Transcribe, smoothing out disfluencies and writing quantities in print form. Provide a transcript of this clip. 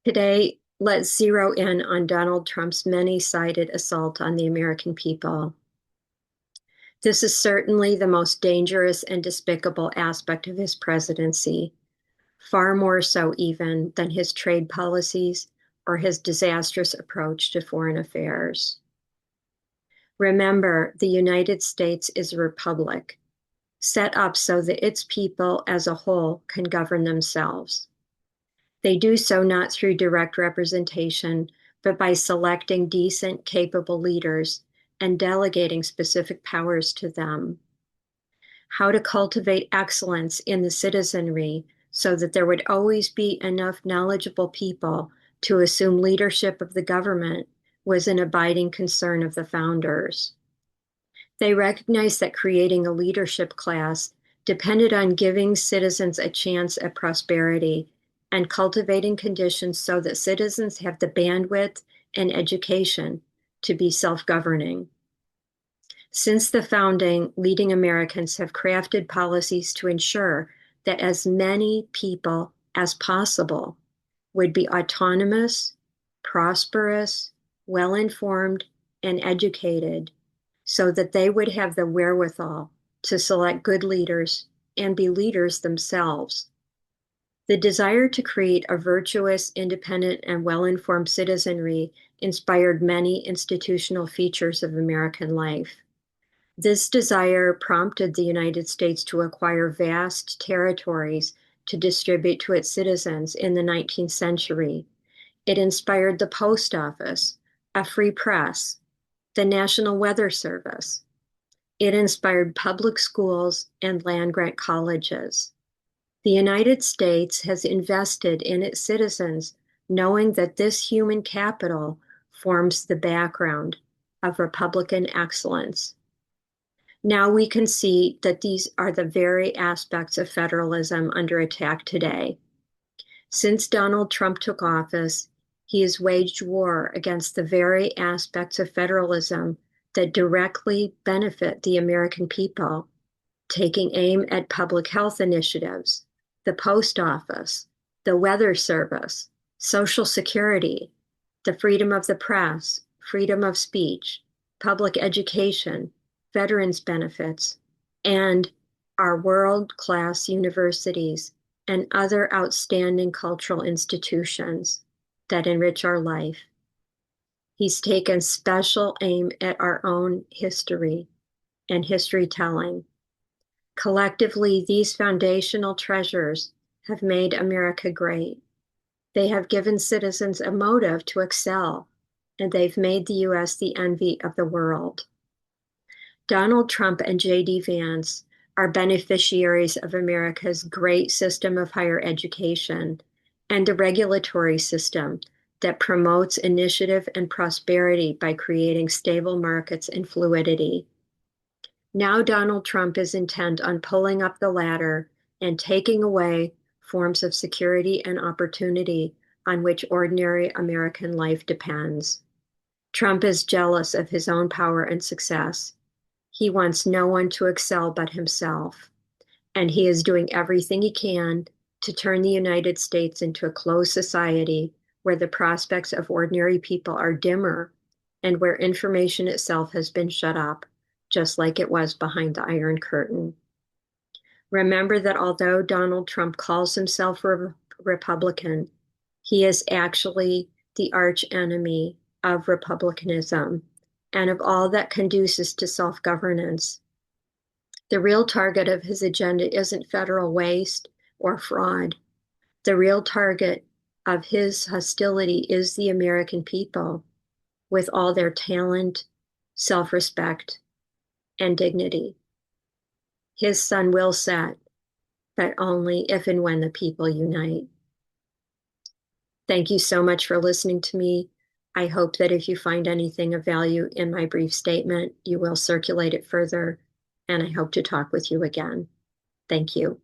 Today, let's zero in on Donald Trump's many-sided assault on the American people. This is certainly the most dangerous and despicable aspect of his presidency, far more so even than his trade policies or his disastrous approach to foreign affairs. Remember, the United States is a republic, set up so that its people as a whole can govern themselves. They do so not through direct representation, but by selecting decent, capable leaders and delegating specific powers to them. How to cultivate excellence in the citizenry so that there would always be enough knowledgeable people to assume leadership of the government was an abiding concern of the founders. They recognized that creating a leadership class depended on giving citizens a chance at prosperity and cultivating conditions so that citizens have the bandwidth and education to be self-governing. Since the founding, leading Americans have crafted policies to ensure that as many people as possible would be autonomous, prosperous, well-informed, and educated so that they would have the wherewithal to select good leaders and be leaders themselves. The desire to create a virtuous, independent, and well-informed citizenry inspired many institutional features of American life. This desire prompted the United States to acquire vast territories to distribute to its citizens in the 19th century. It inspired the post office, a free press, the National Weather Service. It inspired public schools and land-grant colleges. The United States has invested in its citizens, knowing that this human capital forms the background of Republican excellence. Now we can see that these are the very aspects of federalism under attack today. Since Donald Trump took office, he has waged war against the very aspects of federalism that directly benefit the American people, taking aim at public health initiatives, the post office, the weather service, Social Security, the freedom of the press, freedom of speech, public education, veterans benefits, and our world-class universities and other outstanding cultural institutions that enrich our life. He's taken special aim at our own history and history telling. Collectively, these foundational treasures have made America great. They have given citizens a motive to excel, and they've made the U.S. the envy of the world. Donald Trump and J.D. Vance are beneficiaries of America's great system of higher education and the regulatory system that promotes initiative and prosperity by creating stable markets and fluidity. Now Donald Trump is intent on pulling up the ladder and taking away forms of security and opportunity on which ordinary American life depends. Trump is jealous of his own power and success. He wants no one to excel but himself, and he is doing everything he can to turn the United States into a closed society where the prospects of ordinary people are dimmer and where information itself has been shut up, just like it was behind the Iron Curtain. Remember that although Donald Trump calls himself a Republican, he is actually the arch enemy of republicanism and of all that conduces to self-governance. The real target of his agenda isn't federal waste or fraud. The real target of his hostility is the American people, with all their talent, self-respect, and dignity. His sun will set, but only if and when the people unite. Thank you so much for listening to me. I hope that if you find anything of value in my brief statement, you will circulate it further, and I hope to talk with you again. Thank you.